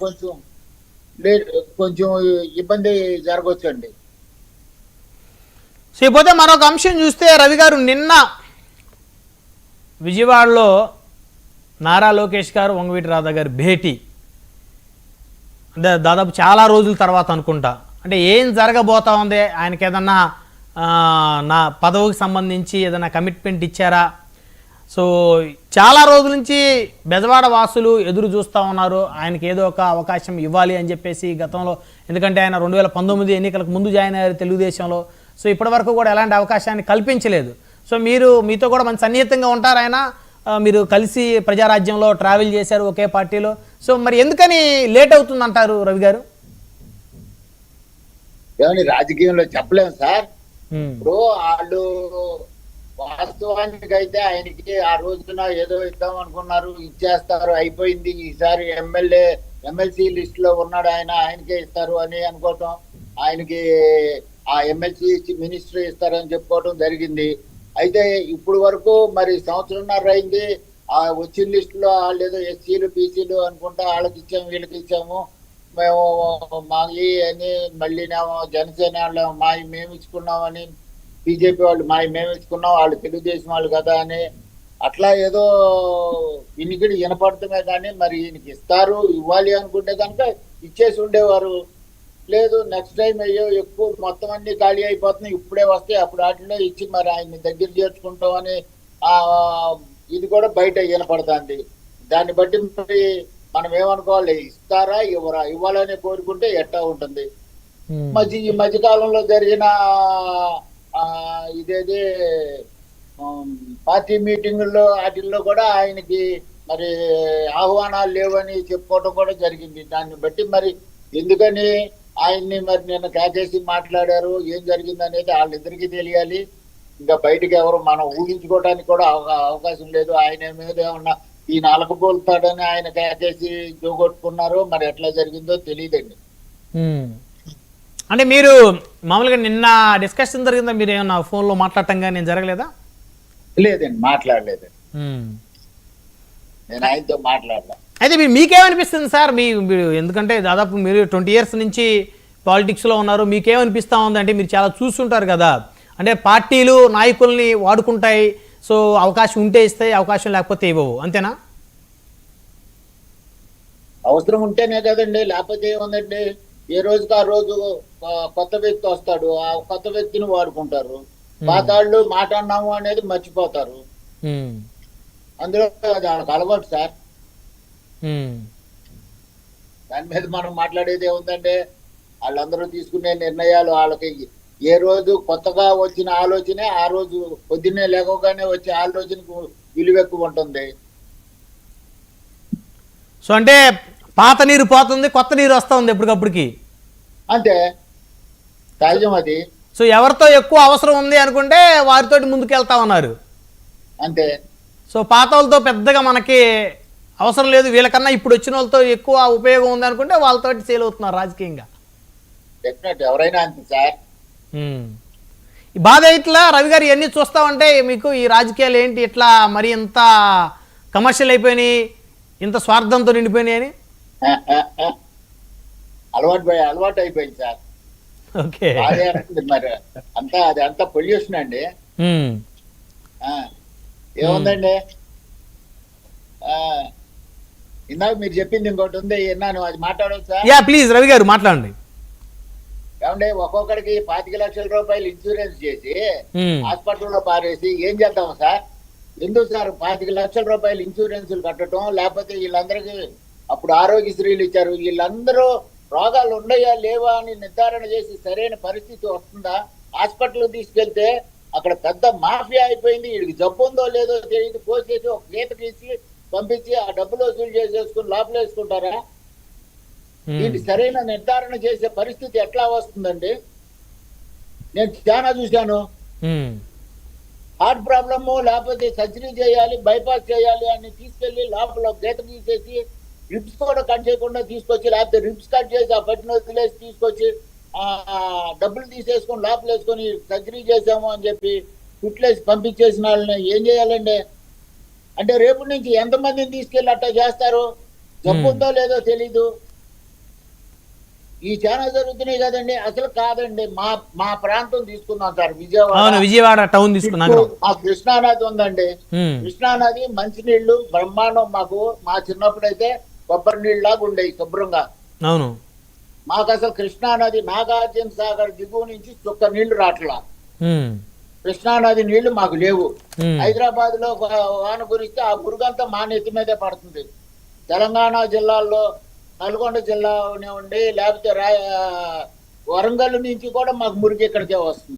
కొంచెం లేట్, కొంచెం ఇబ్బంది జరగవచ్చండి. సో ఇకపోతే మరొక అంశం చూస్తే రవి గారు, నిన్న విజయవాడలో నారా లోకేష్ గారు వంగవీటి రాధా గారి భేటీ, అంటే దాదాపు చాలా రోజుల తర్వాత అనుకుంటా. అంటే ఏం జరగబోతా ఉంది, ఆయనకి ఏదన్నా నా పదవికి సంబంధించి ఏదైనా కమిట్మెంట్ ఇచ్చారా? సో చాలా రోజుల నుంచి బెజవాడ వాసులు ఎదురు చూస్తూ ఉన్నారు, ఆయనకి ఏదో ఒక అవకాశం ఇవ్వాలి అని చెప్పేసి గతంలో. ఎందుకంటే ఆయన 2019 ఎన్నికలకు ముందు జాయిన్ అయ్యారు తెలుగుదేశంలో. సో ఇప్పటి వరకు కూడా ఎలాంటి అవకాశాన్ని కల్పించలేదు. సో మీతో కూడా మంచి సన్నిహితంగా ఉంటారు ఆయన, మీరు కలిసి ప్రజారాజ్యంలో ట్రావెల్ చేశారు ఒకే పార్టీలో. సో మరి ఎందుకని లేట్ అవుతుందంటారు రవి గారు? ఏమని రాజకీయంలో చెప్పలేము సార్. ఇప్పుడు వాళ్ళు వాస్తవానికి అయితే ఆయనకి ఆ రోజున ఏదో ఇద్దాం అనుకున్నారు, ఇచ్చేస్తారు, అయిపోయింది, ఈసారి ఎమ్మెల్సీ లిస్ట్ లో ఉన్నాడు ఆయన, ఆయనకే ఇస్తారు అని అనుకోవటం, ఆయనకి ఆ ఎమ్మెల్సీ ఇచ్చి మినిస్టర్ ఇస్తారని చెప్పుకోవటం జరిగింది. అయితే ఇప్పుడు వరకు మరి సంవత్సరంన్నర అయింది, ఆ వచ్చిన లిస్ట్ లో వాళ్ళు ఏదో ఎస్సీలు బీసీలు అనుకుంటా వాళ్ళకి ఇచ్చాము వీళ్ళకి ఇచ్చాము, మేము మావి అని మళ్ళీ జనసేన వాళ్ళు మావి మేము ఇచ్చుకున్నామని, బీజేపీ వాళ్ళు మావి మేము ఇచ్చుకున్నాం, వాళ్ళు తెలుగుదేశం వాళ్ళు కదా అని అట్లా ఏదో వినికిడి వినపడటమే కానీ మరి ఈయనకి ఇస్తారు ఇవ్వాలి అనుకుంటే కనుక ఇచ్చేసి ఉండేవారు. లేదు నెక్స్ట్ టైం అయ్యో ఎక్కువ మొత్తం అన్ని ఖాళీ అయిపోతున్నాయి, ఇప్పుడే వస్తాయి, అప్పుడు వాటిలో ఇచ్చి మరి ఆయన్ని దగ్గర చేర్చుకుంటామని ఇది కూడా బయట వినపడుతుంది. దాన్ని బట్టి మరి మనం ఏమనుకోవాలి, ఇస్తారా ఇవ్వరా, ఇవ్వాలని కోరుకుంటే ఎట్టా ఉంటుంది. ఈ మధ్యకాలంలో జరిగిన ఇదేది పార్టీ మీటింగుల్లో వాటిల్లో కూడా ఆయనకి మరి ఆహ్వానాలు లేవని చెప్పుకోవడం కూడా జరిగింది. దాన్ని బట్టి మరి ఎందుకని ఆయన్ని మరి నిన్న కేకేసి మాట్లాడారు, ఏం జరిగింది అనేది వాళ్ళిద్దరికీ తెలియాలి. ఇంకా బయటకు ఎవరు మనం ఊహించుకోవడానికి కూడా అవకాశం లేదు. ఆయన మీద ఏమన్నా ఈ నాలుగు పోలుతాడని ఆయన కేకేసి జోగొట్టుకున్నారో మరి ఎట్లా జరిగిందో తెలియదండి. అంటే మీరు మామూలుగా నిన్న డిస్కషన్ జరిగిందా, మీరు ఏమన్నా ఫోన్లో మాట్లాడటం కానీ జరగలేదా? లేదండి, మాట్లాడలేదండి, నేను ఆయనతో మాట్లాడలే. అయితే మీకేమనిపిస్తుంది సార్? మీరు ఎందుకంటే దాదాపు మీరు 20 years నుంచి పాలిటిక్స్లో ఉన్నారు, మీకేమనిపిస్తూ ఉంది అంటే మీరు చాలా చూస్తుంటారు కదా, అంటే పార్టీలు నాయకుల్ని వాడుకుంటాయి, సో అవకాశం ఉంటే ఇస్తాయి, అవకాశం లేకపోతే ఇవ్వవు, అంతేనా? అవసరం ఉంటేనే కదండి, లేకపోతే ఏముందండి. ఏ రోజుకి ఆ రోజు కొత్త వ్యక్తి వస్తాడు, ఆ కొత్త వ్యక్తిని వాడుకుంటారు, పాతాళ్ళు మాట అన్నాము అనేది మర్చిపోతారు. అందులో అది వాళ్ళకి అలవాటు సార్. దాని మీద మనం మాట్లాడేది ఏముందంటే, వాళ్ళందరూ తీసుకునే నిర్ణయాలు వాళ్ళకి ఏ రోజు కొత్తగా వచ్చిన ఆలోచనే ఆ రోజు పొద్దున్నే లేకగానే వచ్చే ఆలోచనకు విలువ ఎక్కువ ఉంటుంది. సో అంటే పాత నీరు పోతుంది, కొత్త నీరు వస్తుంది ఎప్పటికప్పటికి, అంతే సహజం అది. సో ఎవరితో ఎక్కువ అవసరం ఉంది అనుకుంటే వారితోటి ముందుకు వెళ్తా ఉన్నారు, అంతే. సో పాత వాళ్ళతో పెద్దగా మనకి అవసరం లేదు, వీళ్ళకన్నా ఇప్పుడు వచ్చిన వాళ్ళతో ఎక్కువ ఉపయోగం ఉంది అనుకుంటే వాళ్ళతోటి సేల్ అవుతున్నారు రాజకీయంగా. డెఫినెట్ ఎవరైనా అంతే సార్. ఈ బాధ ఇట్లా రవి గారు ఇవన్నీ చూస్తామంటే మీకు ఈ రాజకీయాలు ఏంటి ఇట్లా మరి ఇంత కమర్షియల్ అయిపోయినాయి, ఇంత స్వార్థంతో నిండిపోయినాయి అని అలవాటు అయిపోయింది సార్. ఓకే, మరి అంతా అది అంతా పొల్యూషన్ అండి. ఏముందండి, ఇందాక మీరు చెప్పింది ఇంకోటి ఉంది, విన్నాను, అది మాట్లాడవచ్చు. యా ప్లీజ్ రవి గారు మాట్లాడండి. ఏమంటే ఒక్కొక్కడికి 25 లక్షల రూపాయలు ఇన్సూరెన్స్ చేసి హాస్పిటల్లో పారేసి ఏం చేద్దాం సార్? ఎందుకు సార్ 25 లక్షల రూపాయలు ఇన్సూరెన్సులు కట్టడం? లేకపోతే వీళ్ళందరికీ అప్పుడు ఆరోగ్యశ్రీలు ఇచ్చారు, వీళ్ళందరూ రోగాలు ఉన్నాయా లేవా అని నిర్ధారణ చేసి సరైన పరిస్థితి వస్తుందా? హాస్పిటల్ తీసుకెళ్తే అక్కడ పెద్ద మాఫియా అయిపోయింది, వీడికి జబ్బు ఉందో లేదో తెలియదు, కోసేసి ఒక గీత తీసి పంపించి ఆ డబ్బులు వసూలు చేసేసుకుని లోపల వేసుకుంటారా? దీనికి సరైన నిర్ధారణ చేసే పరిస్థితి ఎట్లా వస్తుందండి? నేను చాలా చూశాను, హార్ట్ ప్రాబ్లము లేకపోతే సర్జరీ చేయాలి, బైపాస్ చేయాలి అని తీసుకెళ్లి లోపల గీత తీసేసి రిబ్స్ కూడా కట్ చేయకుండా తీసుకొచ్చి, లేకపోతే రిబ్స్ కట్ చేసి ఆ పట్టిన వదిలేసి తీసుకొచ్చి డబ్బులు తీసేసుకొని లోపల వేసుకొని సర్జరీ చేసాము అని చెప్పి కుట్లేసి పంపించేసిన వాళ్ళని ఏం చేయాలండి? అంటే రేపు నుంచి ఎంతమందిని తీసుకెళ్ళి అట్టా చేస్తారు? జబ్బు ఉందో లేదో తెలీదు, ఈ చాలా జరుగుతున్నాయి కదండి. అసలు కాదండి, మా మా ప్రాంతం తీసుకుందాం సార్, విజయవాడ. అవును, విజయవాడ టౌన్ తీసుకున్నా. చిత్తూరు, మా కృష్ణానది ఉందండి. ఉమ్, కృష్ణానది మంచినీళ్లు బ్రహ్మాండం. మాకు మా చిన్నప్పుడైతే కొబ్బరి నీళ్ళలాగా ఉండేవి శుభ్రంగా. అవును. మాకు అసలు కృష్ణానది నాగార్జున సాగర్ దిగువ నుంచి చుక్క నీళ్లు రాట్లా. ఉమ్, కృష్ణానది నీళ్లు మాకు లేవు. ఉమ్, హైదరాబాద్ లో వాన కురిస్తే ఆ పురుగంతా మా నెత్తి మీదే పడుతుంది. తెలంగాణ జిల్లాల్లో నల్గొండ జిల్లా ఉండి లేకపోతే వరంగల్ నుంచి కూడా మాకు మురికి ఇక్కడికే వస్తుంది.